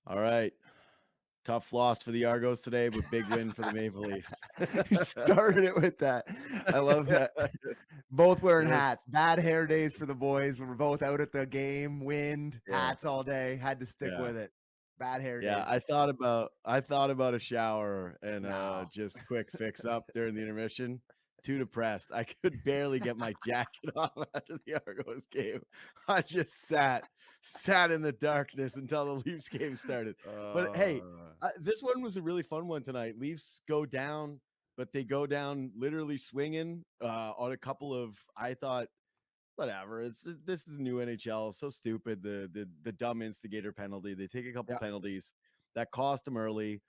All right. Tough loss for the Argos today, but big win for the Maple Leafs. You started it with that. I love that. Both wearing Yes. hats. Bad hair days for the boys. We were both out at the game, wind, Yeah. hats all day. Had to stick Yeah. with it. Bad hair Yeah. days. I thought about a shower and No. just quick fix up during the intermission. Too depressed. I could barely get my jacket on after the Argos game. I just sat in the darkness until the Leafs game started. But hey, Uh, this one was a really fun one tonight. Leafs go down, but they go down literally swinging on a couple of, I thought, whatever. This is new NHL. So stupid. The dumb instigator penalty. They take a couple yeah. penalties that cost them early,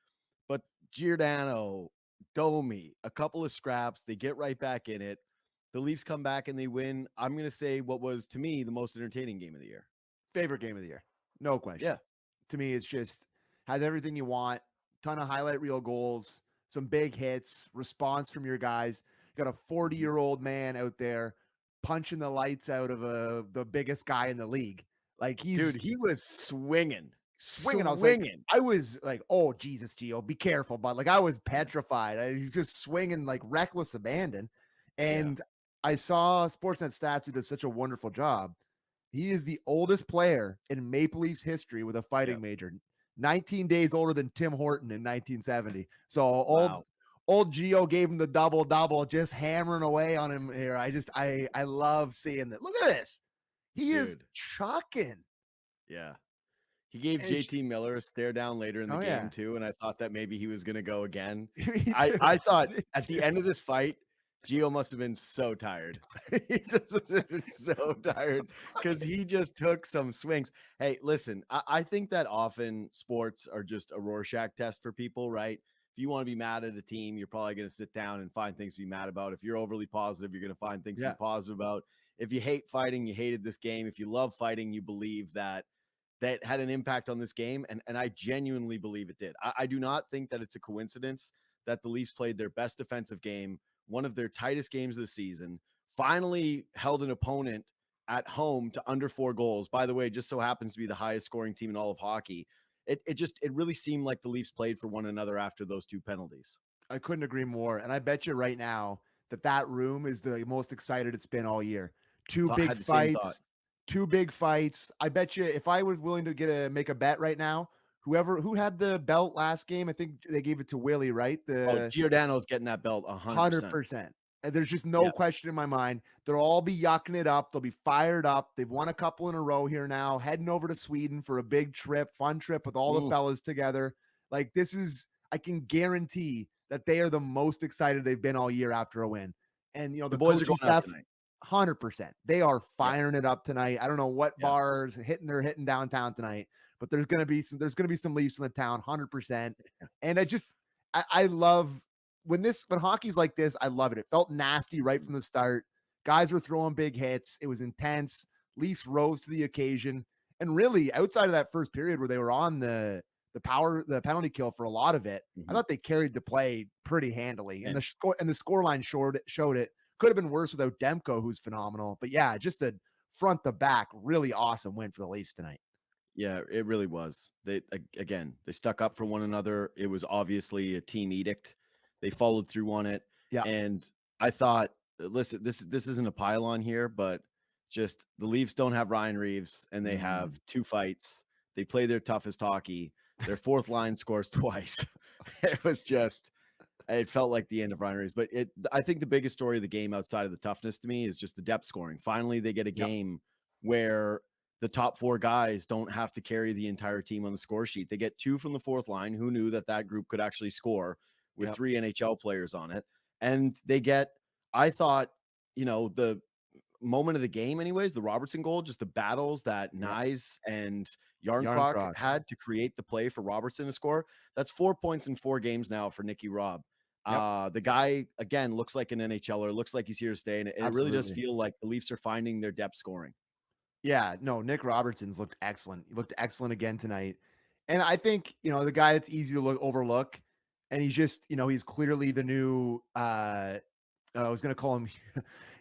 but Giordano, Domi, a couple of scraps. They get right back in it. The Leafs come back and they win. I'm gonna say what was to me the most entertaining game of the year. Favorite game of the year. No question. Yeah, To me, it's just has everything you want. Ton of highlight reel goals, some big hits, response from your guys. You got a 40-year-old man out there punching the lights out of the biggest guy in the league. Like dude, he's he was swinging, swinging. swinging. I was like, oh Jesus, Gio, be careful. But like I was petrified. He's just swinging like reckless abandon. Yeah, And I saw Sportsnet stats who did such a wonderful job. He is the oldest player in Maple Leafs history with a yeah. fighting major. 19 days older than Tim Horton in 1970. So Wow, old Gio gave him the double, just hammering away on him here. I love seeing that. Look at this. He is dude. chucking. Yeah. He gave And JT Miller a stare down later in the oh game yeah. too, and I thought that maybe he was gonna go again. Me I too. thought Me at the too. end of this fight, Gio must have been so tired. He just so tired because he just took some swings. Hey, listen, I think that often sports are just a Rorschach test for people, right? If you want to be mad at a team, you're probably going to sit down and find things to be mad about. If you're overly positive, you're going to find things to be Yeah. positive about. If you hate fighting, you hated this game. If you love fighting, you believe that had an impact on this game. And I genuinely believe it did. I do not think that it's a coincidence that the Leafs played their best defensive game, one of their tightest games of the season, finally held an opponent at home to under 4 goals. By the way, just so happens to be the highest scoring team in all of hockey. It really seemed like the Leafs played for one another after those two penalties. I couldn't agree more. And I bet you right now that room is the most excited it's been all year. Two Thought big had the same thought. fights, two big fights. I bet you if I was willing to make a bet right now, who had the belt last game, I think they gave it to Willie, right? Oh, The Giordano's getting that belt 100%. 100%. And there's just no Yeah. question in my mind. They'll all be yucking it up. They'll be fired up. They've won a couple in a row here now, heading over to Sweden for a big trip, fun trip with all the Mm. fellas together. Like this is, I can guarantee that they are the most excited they've been all year after a win. And The the boys are coaching going out staff, tonight. 100%. They are Yep. firing it up tonight. I don't know what Yeah. bars they're hitting downtown tonight, but there's gonna be some Leafs in the town, 100%. And I love when hockey's like this, I love it. It felt nasty right from the start. Guys were throwing big hits. It was intense. Leafs rose to the occasion. And really, outside of that first period where they were on the penalty kill for a lot of it, I Mhm. thought they carried the play pretty handily. And And the scoreline showed it. Could have been worse without Demko, who's phenomenal. But yeah, just a front to back, really awesome win for the Leafs tonight. yeah, it really was. Again, they stuck up for one another. It was obviously a team edict. They followed through on it, Yeah. and I thought, listen, this isn't a pylon here, but just the Leafs don't have Ryan Reeves, and they have Mm. 2 fights. They play their toughest hockey. Their fourth line scores twice. It was just, it felt like the end of Ryan Reeves. But I think the biggest story of the game outside of the toughness to me is just the depth scoring. Finally, they get a Yep. game where the top 4 guys don't have to carry the entire team on the score sheet. They get 2 from the fourth line. Who knew that group could actually score with Yep. 3 NHL players on it? And they get, I thought, the moment of the game, anyways, the Robertson goal, just the battles that Yep. Nyes and Yarncroc Yarncroc. had to create the play for Robertson to score. That's 4 points in 4 games now for Nicky Robb. Yep. The guy, again, looks like an NHLer, looks like he's here to stay. And it really does Absolutely. feel like the Leafs are finding their depth scoring. Yeah, no, Nick Robertson's looked excellent. He looked excellent again tonight. And I think, the guy that's easy to overlook, and he's just, he's clearly the new I was gonna call him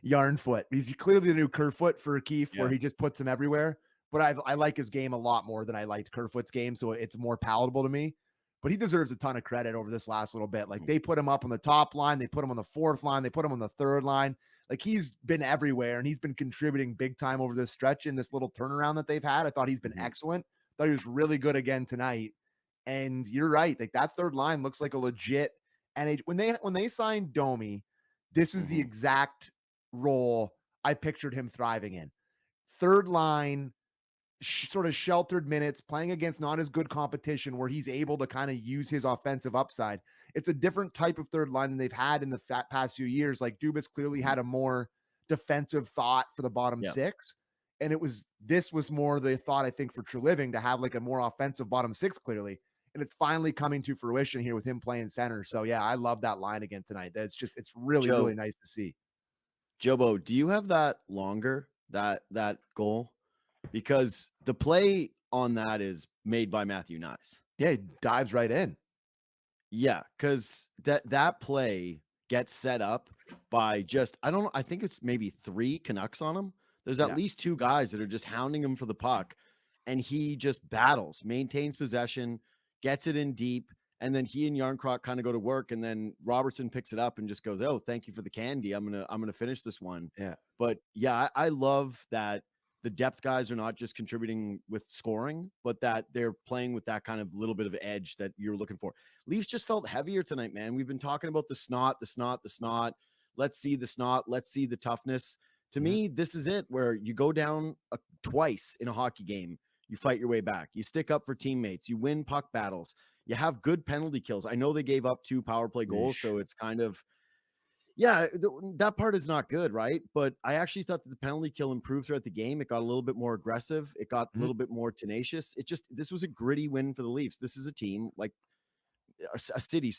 Yarnfoot. He's clearly the new Kerfoot for Keefe, where Yeah. he just puts him everywhere. but I like his game a lot more than I liked Kerfoot's game, so it's more palatable to me. But he deserves a ton of credit over this last little bit. Like, they put him up on the top line, they put him on the fourth line, they put him on the third line. Like, he's been everywhere, and he's been contributing big time over this stretch in this little turnaround that they've had. I thought he's been excellent. Thought he was really good again tonight. And you're right. Like, that third line looks like a legit NH. When they signed Domi, this is the exact role I pictured him thriving in. Third line, sort of sheltered minutes, playing against not as good competition where he's able to kind of use his offensive upside. It's a different type of third line than they've had in the past few years. Like, Dubas clearly had a more defensive thought for the bottom six. And this was more the thought, I think, for Treliving to have like a more offensive bottom six, clearly. And it's finally coming to fruition here with him playing center. So yeah, I love that line again tonight. It's really, really nice to see. Jobo, do you have that longer, that goal? Because the play on that is made by Matthew Nice. Yeah, he dives right in. Yeah, because that play gets set up by just, I think it's maybe 3 Canucks on him. There's at least 2 guys that are just hounding him for the puck, and he just battles, maintains possession, gets it in deep, and then he and Yarncroc kind of go to work, and then Robertson picks it up and just goes, "Oh, thank you for the candy. I'm gonna finish this one." Yeah. But yeah, I love that the depth guys are not just contributing with scoring, but that they're playing with that kind of little bit of edge that you're looking for. Leafs just felt heavier tonight, man. We've been talking about the snot. Let's see the snot. Let's see the toughness. To me, this is it, where you go down twice in a hockey game. You fight your way back. You stick up for teammates. You win puck battles. You have good penalty kills. I know they gave up 2 power play goals, so it's kind of, yeah, that part is not good, right? But I actually thought that the penalty kill improved throughout the game. It got a little bit more aggressive. It got a little bit more tenacious. This was a gritty win for the Leafs. This is a team, like a city,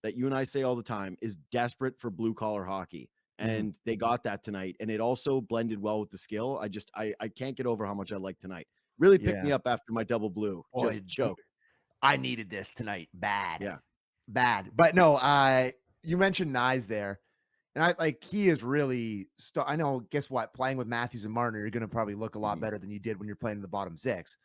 that you and I say all the time, is desperate for blue collar hockey. And they got that tonight. And it also blended well with the skill. I can't get over how much I like tonight. Really picked me up after my double blue. Just choke. I needed this tonight. Bad. Yeah. Bad. But no, you mentioned Nyes there. And he is really, I know, guess what? Playing with Matthews and Marner, you're going to probably look a lot better than you did when you're playing in the bottom 6.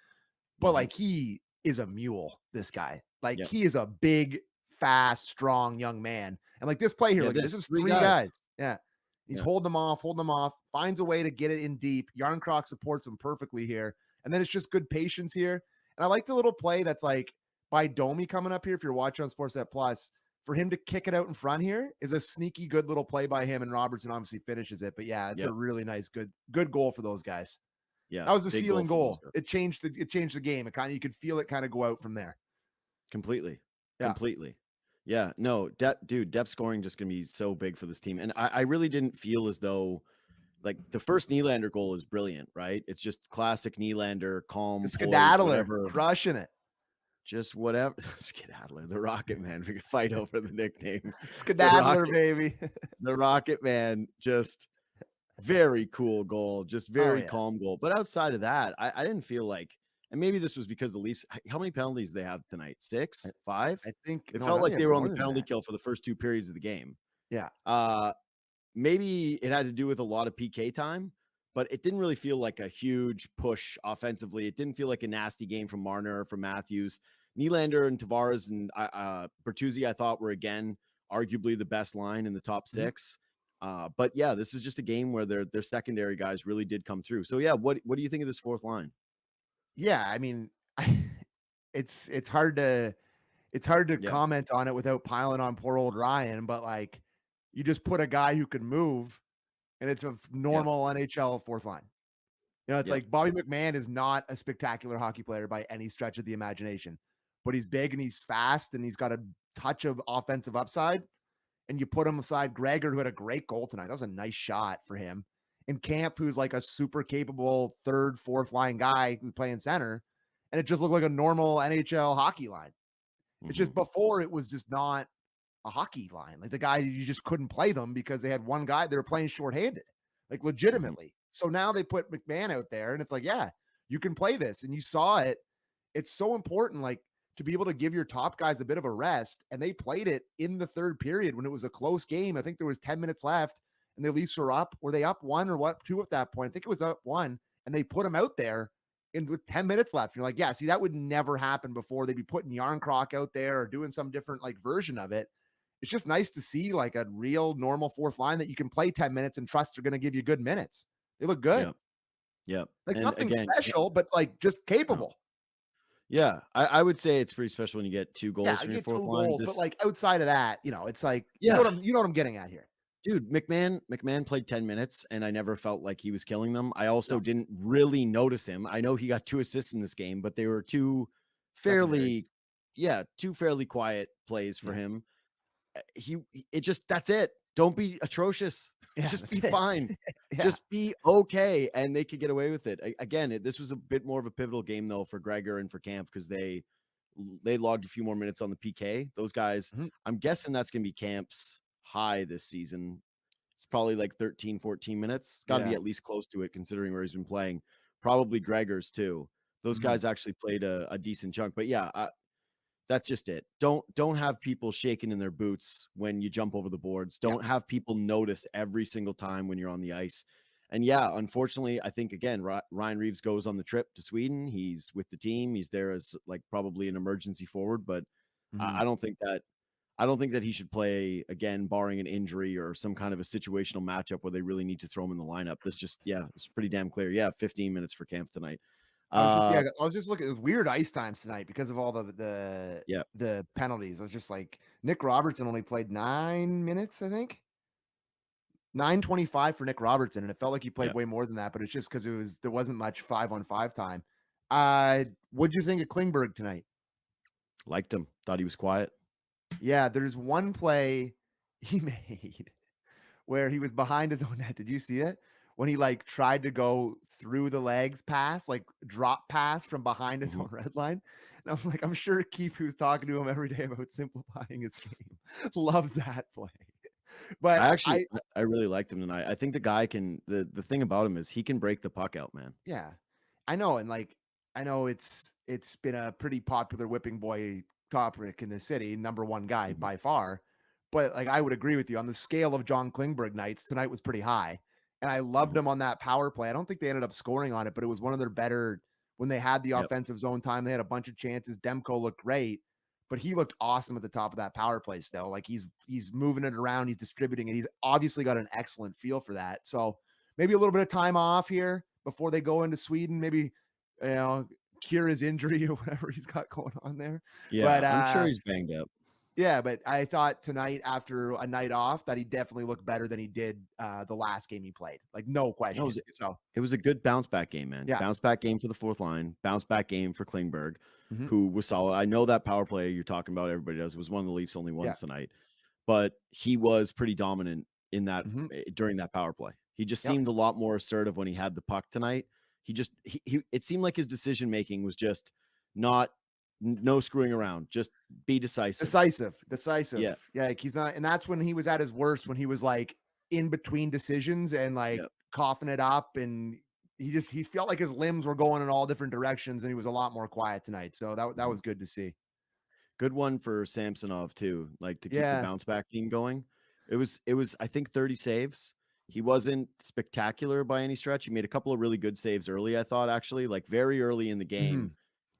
But he is a mule, this guy. He is a big, fast, strong young man. And this play here, this is 3 guys. Yeah. He's holding them off, finds a way to get it in deep. Yarncroc supports him perfectly here. And then it's just good patience here. And I like the little play that's by Domi coming up here. If you're watching on Sportsnet Plus, for him to kick it out in front here is a sneaky good little play by him, and Robertson obviously finishes it. But yeah, it's a really nice, good goal for those guys. Yeah, that was a ceiling goal. It changed the game. You could feel it kind of go out from there. Completely. Yeah, no, depth scoring just gonna be so big for this team. And I really didn't feel as though, the first Nylander goal is brilliant, right? It's just classic Nylander, calm, Skedaddler, crushing it. Just whatever. Skedaddler, the Rocket Man. We could fight over the nickname. Skedaddler, baby. The Rocket Man, just very cool goal, just very calm goal. But outside of that, I didn't feel like, and maybe this was because the Leafs, how many penalties they have tonight? 6? 5? I think it felt like they were on the penalty kill for the first 2 periods of the game. Yeah. Maybe it had to do with a lot of PK time, but it didn't really feel like a huge push offensively. It didn't feel like a nasty game from Marner or from Matthews. Nylander and Tavares and Bertuzzi, I thought, were again arguably the best line in the top 6. But yeah, this is just a game where their secondary guys really did come through. So yeah, what do you think of this fourth line? Yeah, I mean, it's hard to comment on it without piling on poor old Ryan, but you just put a guy who can move, and it's a normal NHL fourth line. It's Bobby McMahon is not a spectacular hockey player by any stretch of the imagination, but he's big and he's fast and he's got a touch of offensive upside. And you put him aside Gregor, who had a great goal tonight. That was a nice shot for him. And Camp, who's a super capable 3rd, 4th line guy who's playing center. And it just looked like a normal NHL hockey line. It's just before it was just not a hockey line. The guy, you just couldn't play them because they had one guy, they were playing shorthanded, legitimately. So now they put McMahon out there and it's yeah, you can play this. And you saw it. It's so important, to be able to give your top guys a bit of a rest. And they played it in the 3rd period when it was a close game. I think there was 10 minutes left and the Leafs were up. Were they up 1 or 2 at that point? I think it was up 1, and they put him out there and with 10 minutes left, you're like, yeah, see, that would never happen before. They'd be putting Yarncroc out there or doing some different like version of it. It's just nice to see like a real normal fourth line that you can play 10 minutes and trust they're going to give you good minutes. They look good. Yep. Yep. Like And nothing again, special, but like just no. capable. Yeah, I would say it's pretty special when you get 2 Yeah, goals I from your get fourth 2 line. goals, but This like outside of that, it's like Yeah, you know what I'm getting at here. dude, McMahon played 10 minutes, and I never felt like he was killing them. I also No, didn't really notice him. I know he got 2 assists in this game, but they were 2 secondaries. fairly yeah, 2 fairly quiet plays for Yeah. him. It just that's it. Don't be atrocious. Yeah, Just that's be it. fine. Yeah. Just be okay, and they could get away with it. Again, this was a bit more of a pivotal game though for Gregor and for Camp because they logged a few more minutes on the PK. Those guys, Mhm. I'm guessing that's going to be Camp's high this season. It's probably like 13, 14 minutes. It's got to be Yeah. at least close to it considering where he's been playing. Probably Gregor's too. Those Mhm. guys actually played a decent chunk. But yeah, that's just it. Don't have people shaking in their boots when you jump over the boards. Yeah. Don't have people notice every single time when you're on the ice. And yeah, unfortunately, I think again, Ryan Reeves goes on the trip to Sweden. He's with the team. He's there as like probably an emergency forward, but Mhm. I don't think that he should play again, barring an injury or some kind of a situational matchup where they really need to throw him in the lineup. This just yeah, it's pretty damn clear. Yeah, 15 minutes for Camp tonight. Uh I was just looking. It was weird ice times tonight because of all yeah, the penalties. I was just like Nick Robertson only played 9 minutes, I think. 9:25 for Nick Robertson, and it felt like he played yeah. way more than that, but it's just because there wasn't much 5-on-5 time. What'd you think of Klingberg tonight? Liked him. Thought he was quiet. Yeah, there's one play he made where he was behind his own net. Did you see it? When he like tried to go through the legs pass, like drop pass from behind his Mhm. own red line. And I'm like, I'm sure Keith, who's talking to him every day about simplifying his game, loves that play. But I really liked him tonight. I think the guy can the thing about him is he can break the puck out, man. yeah, I know, and like I know it's been a pretty popular whipping boy topic in the city, number one guy Mhm. by far. But like I would agree with you on the scale of John Klingberg nights, tonight was pretty high. And I loved Mhm. him on that power play. I don't think they ended up scoring on it, but it was one of their better when they had the Yep. offensive zone time. They had a bunch of chances. Demko looked great, but he looked awesome at the top of that power play still. Like he's moving it around, he's distributing it. He's obviously got an excellent feel for that. So maybe a little bit of time off here before they go into Sweden. Maybe cure his injury or whatever he's got going on there. But Yeah, I'm sure he's banged up. yeah, but I thought tonight after a night off that he definitely looked better than he did the last game he played. Like no No, question. So it was a good bounce back game, man. yeah. Bounce back game for the fourth line, bounce back game for Klingberg, Mhm. who was solid. I know that power play you're talking about, everybody does. It was one of the Leafs' only Yeah. ones tonight, but he was pretty dominant in that Mhm. during that power play. He just Yep. seemed a lot more assertive when he had the puck tonight. He it seemed like his decision making was just not no screwing around, just be decisive. Decisive. Yeah, Yeah, like he's not, and that's when he was at his worst, when he was like in between decisions and like yeah. coughing it up, and he felt like his limbs were going in all different directions, and he was a lot more quiet tonight. So that Mhm. was good to see. Good one for Samsonov too, like to keep the Yeah. bounce back team going. It was I think 30 saves. He wasn't spectacular by any stretch. He made a couple of really good saves early, I thought actually, like very early in the game.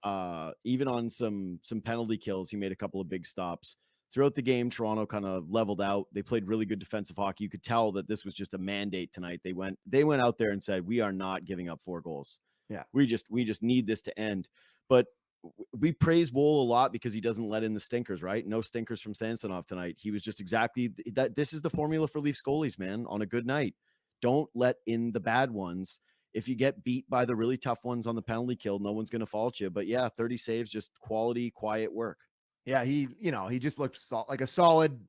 Mhm. Even on some penalty kills, he made a couple of big stops. Throughout the game, Toronto kind of leveled out. They played really good defensive hockey. You could tell that this was just a mandate tonight. They went out there and said, "We are not giving up 4 goals. Yeah. We just need this to end." But we praise Wool a lot because he doesn't let in the stinkers, right? No stinkers from Samsonov tonight. He was just exactly that. This is the formula for Leafs goalies, man. On a good night, don't let in the bad ones. If you get beat by the really tough ones on the penalty kill, no one's going to fault you. But yeah, 30 saves, just quality, quiet work. Yeah, he just looked like a solid,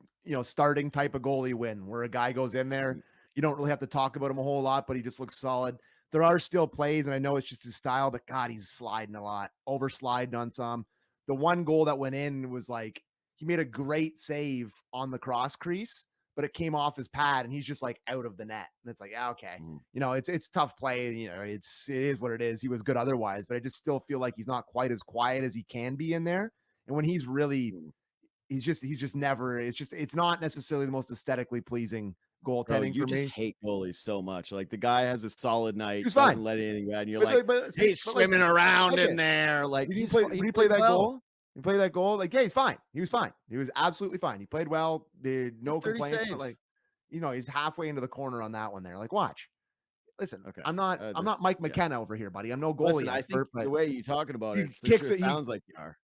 starting type of goalie win where a guy goes in there. Mhm. You don't really have to talk about him a whole lot, but he just looks solid. There are still plays, and I know it's just his style, but God, he's sliding a lot, over sliding on some. The one goal that went in was like he made a great save on the cross crease, but it came off his pad, and he's just like out of the net. And it's like, yeah, okay, Mhm. it's tough play. It is what it is. He was good otherwise, but I just still feel like he's not quite as quiet as he can be in there. And when he's really Mhm. he's just never. It's not necessarily the most aesthetically pleasing Bro, goaltending you for just me. hate goalies so much. Like the guy has a solid He night, was doesn't fine, let anything bad, and you're but like, see, he's but like swimming around like in it. there. Like Did he he's play? he Did he play played that well. goal? He played that goal. Like, yeah, he's fine. He was fine. He was absolutely fine. He played well. There He had no 30 complaints. But saves. like, he's halfway into the corner on that one there. Like, watch. Listen, Okay. I'm Just not Mike yeah. McKenna over here, buddy. I'm no Listen, goalie I think expert, the but way you're talking about he it, it kicks sure it. sounds like you are.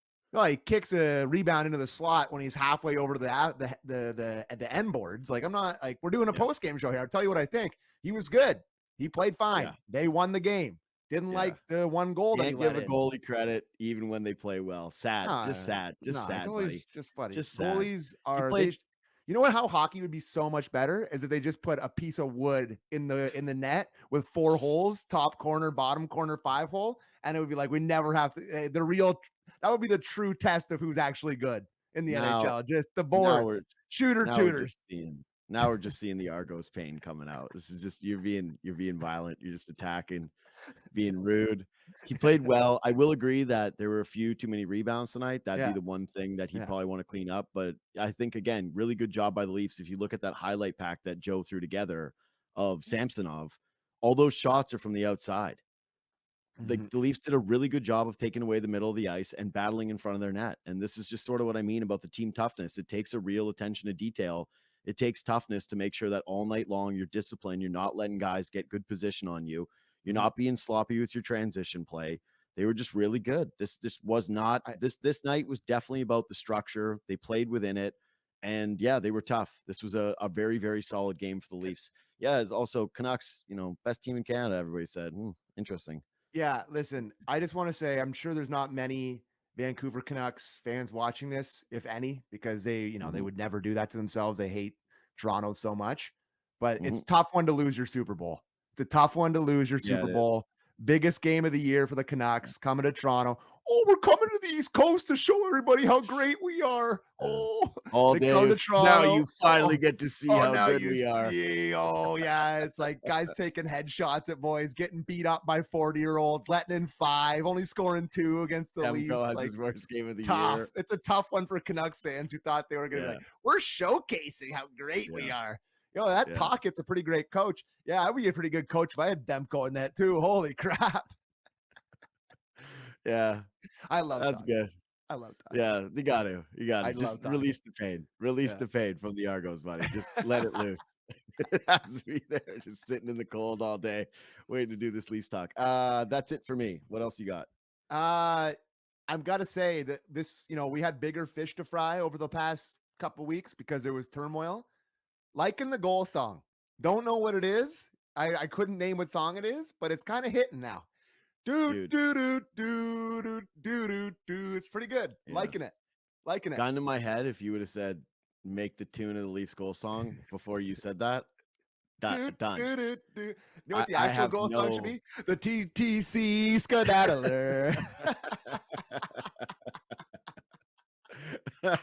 He kicks a rebound into the slot when he's halfway over to the end boards. Like, I'm not like, we're doing a Yeah. post game show here. I'll tell you what I think. He was good. He played fine. Yeah. They won the game. Didn't Yeah. like the one goal that he Can't let give a in. goalie credit even when they play well. Sad. Just Nah, sad. Just nah, sad, buddy. goalies just funny. Just sad. Goalies He are played you know what? How hockey would be so much better is if they just put a piece of wood in the net with 4 holes, top corner, bottom corner, 5 hole, and it would be like we never have to. The real that would be the true test of who's actually good in the now NHL. Just the now boards, we're shooter now we're tuners. just seeing now we're just seeing the Argos pain coming out. This is just you're being violent. You're just attacking, being rude. He played well. I will agree that there were a few too many rebounds tonight. That'd be Yeah, the one thing that he'd yeah. probably want to clean up. But I think again, really good job by the Leafs. If you look at that highlight pack that Joe threw together of Samsonov, all those shots are from the outside. Mhm. The Leafs did a really good job of taking away the middle of the ice and battling in front of their net. And this is just sort of what I mean about the team toughness. It takes a real attention to detail. It takes toughness to make sure that all night long you're disciplined. You're not letting guys get good position on you. You're Mhm. not being sloppy with your transition play. They were just really good. This was not I this night was definitely about the structure. They played within it. And yeah, they were tough. This was a very, very solid game for the Leafs. Yeah, it's also Canucks, best team in Canada, everybody said. Interesting. Yeah, listen, I just want to say I'm sure there's not many Vancouver Canucks fans watching this, if any, because they Mhm, would never do that to themselves. They hate Toronto so much. But it's mhm. a tough one to lose your Super Bowl. It's a tough one to lose your Yeah, Super it is. Bowl. Biggest game of the year for the Canucks coming to Toronto. Oh, we're coming to the East Coast to show everybody how great we are. Yeah. Oh, All they come to days. Now Toronto. you finally get to see Oh, how now good you we are. see. Oh, yeah. It's like guys taking headshots at boys, getting beat up by 40-year-olds, letting in 5, only scoring 2 against the Leafs. Demko has Like, his worst game of the tough. year. It's a tough one for Canucks fans who thought they were going to be Yeah, like, we're showcasing how great we yeah, are. That yeah, Tockett's a pretty great coach. Yeah, I would be a pretty good coach if I had Demko in that too. Holy crap. yeah. I love That's Tockett. good. I love Tockett. Yeah, you gotta I just love Tockett. release the pain. Release Yeah. the pain from the Argos, buddy. Just let it loose. It has to be there, just sitting in the cold all day, waiting to do this Leafs talk. That's it for me. What else you got? Uh, I've got to say that we had bigger fish to fry over the past couple weeks because there was turmoil. Liking the goal song. Don't know what it is. I couldn't name what song it is, but it's kind of hitting now. Do Dude, do do do do do do do. It's pretty good. yeah. Liking it. Liking it. Gun to my head, if you would have said make the tune of the Leafs goal song before you said that, Do, done. do, do, do. You know I, what the I actual have goal song should no be? The TTC Skedaddler. I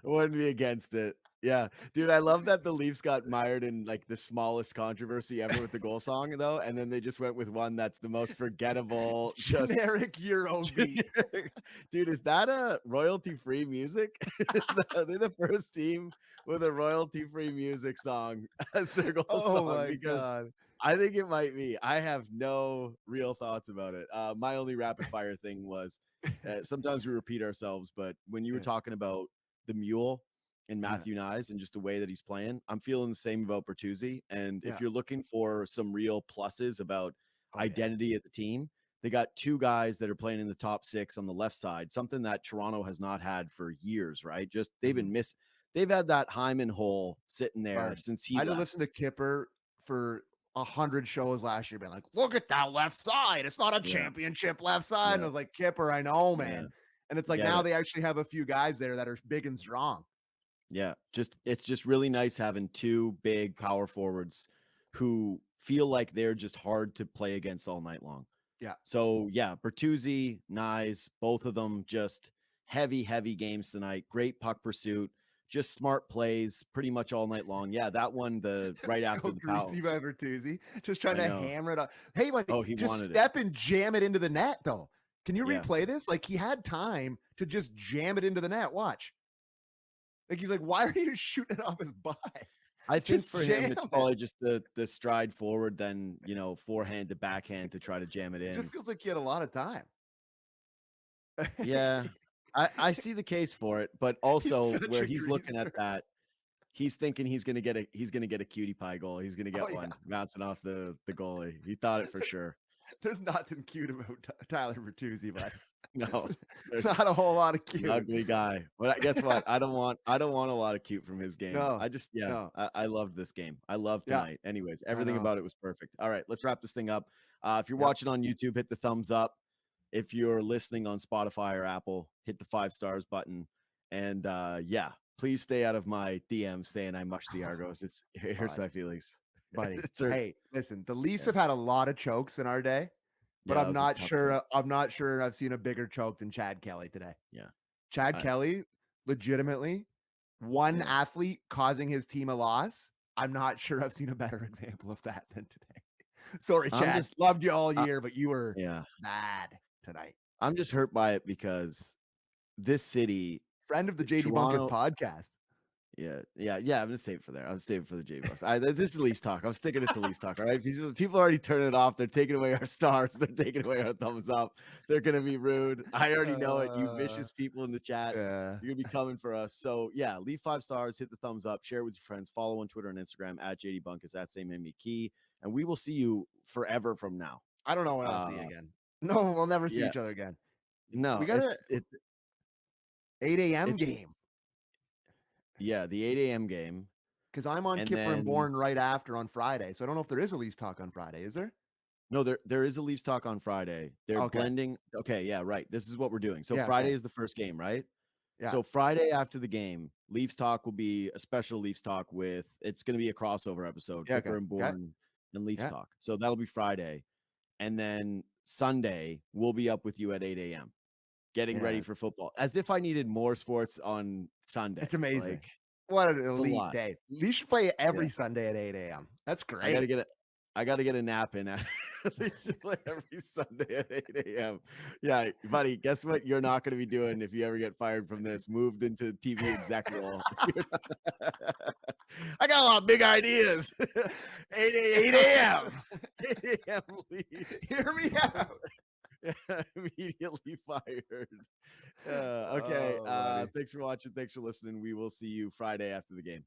wouldn't be against it. Yeah, dude, I love that the Leafs got mired in like the smallest controversy ever with the goal song, though, and then they just went with one that's the most forgettable. Just, Generic Euro beat. dude, is that a royalty-free music? Are they the first team with a royalty-free music song as their goal Oh song? my Because god. I think it might be. I have no real thoughts about it. My only rapid fire thing was sometimes we repeat ourselves, but when you were Yeah, talking about the mule and yeah, Matthew Nyes and just the way that he's playing, I'm feeling the same about Bertuzzi. And if yeah. you're looking for some real pluses about Oh yeah. identity at the team, they got 2 guys that are playing in the top 6 on the left side, something that Toronto has not had for years, right? Just Mhm. they've had that Hyman hole sitting there Bud, since he I had to left. listen to Kipper for 100 shows last year, being like, "Look at that left side. It's not a Yeah, championship left side." And I yeah, was like, "Kipper, I know, yeah. man." And it's like Get now it. they actually have a few guys there that are big and strong. Yeah, it's just really nice having 2 big power forwards who feel like they're just hard to play against all night long. Yeah. So, yeah, Bertuzzi, Nyes, both of them just heavy, heavy games tonight. Great puck pursuit, just smart plays pretty much all night long. Yeah, that one, the right So after the foul. greasy by Bertuzzi, just trying I to know. hammer it up. Hey, like, Oh, he just wanted it. step and jam it into the net, though. Can you Yeah. replay this? Like, he had time to just jam it into the net. Watch. Like he's like, why are you shooting it off his butt? I think Just for him, jam it's it. probably just the stride forward, then, forehand to backhand to try to jam it It just in. feels like he had a lot of time. Yeah. I see the case for it, but He's also such where a he's looking at greaser. that, he's thinking he's gonna get a cutie pie goal. He's gonna Oh get yeah. one bouncing off the goalie. He thought it for sure. There's nothing cute about Tyler Bertuzzi, bud. No, there's Not a whole lot of an cute. ugly guy. But guess what? I don't want a lot of cute from his game. No, I just yeah, no. I loved this game. I loved Yeah, tonight. Anyways, I everything know. about it was perfect. All right, let's wrap this thing up. If you're Yep. watching on YouTube, hit the thumbs up. If you're listening on Spotify or Apple, hit the 5 stars button. And yeah, please stay out of my DMs saying I mushed the Argos. It hurts Bud, my feelings. buddy. It's hurt. Hey, listen, the Leafs Yeah, have had a lot of chokes in our day, but yeah, that was a tough one. I'm not sure I've seen a bigger choke than Chad Kelly today. Yeah, Chad I, Kelly, legitimately, one yeah. athlete causing his team a loss. I'm not sure I've seen a better example of that than today. Sorry, I'm Chad. just, Loved you all I, year, but you were yeah, bad tonight. I'm just hurt by it because this city, Friend of the JD Bunkis Toronto. podcast. Yeah. I'm gonna save it for there. I was saving for the J Bus. This is Leafs talk. I'm sticking it to Leafs talk. All right. People are already turning it off. They're taking away our stars. They're taking away our thumbs up. They're gonna be rude. I already know it. You Uh, vicious people in the chat. yeah. You're gonna be coming for us. So yeah, leave 5 stars, hit the thumbs up, share with your friends, follow on Twitter and Instagram at JD Bunkus, at Sam McKee, and we will see you forever from now. I don't know when I'll see you again. No, we'll never see Yeah, each other again. no, We got a 8 a.m. it's game yeah, the 8 a.m. game, because I'm on and Kipper and then Bourne right after on Friday. So I don't know if there is a Leafs talk on Friday. Is there? no, there is a Leafs talk on Friday. They're Okay. blending. Okay, yeah, right. This is what we're doing. So Yeah. Friday Okay. is the first game, right? Yeah. So Friday after the game, Leafs talk will be a special Leafs talk with. It's going to be a crossover episode, Yeah. Kipper Okay. and Okay. Bourne and Leafs Yeah. talk. So that'll be Friday, and then Sunday we'll be up with you at 8 a.m. getting ready Yeah. for football. As if I needed more sports on Sunday. It's amazing. Like What an it's a elite lot. day. Leafs should play Yeah, every Sunday at 8 a.m. That's I gotta great. get it. I gotta get a nap in. They should play every Sunday at 8 a.m. Yeah, buddy, guess what you're not gonna be doing if you ever get fired from this? Moved into TV exec role. I got a lot of big ideas. 8 a.m. 8 a.m. leave. Hear me out. Immediately fired. Okay. Oh, buddy. Thanks for watching. Thanks for listening. We will see you Friday after the game.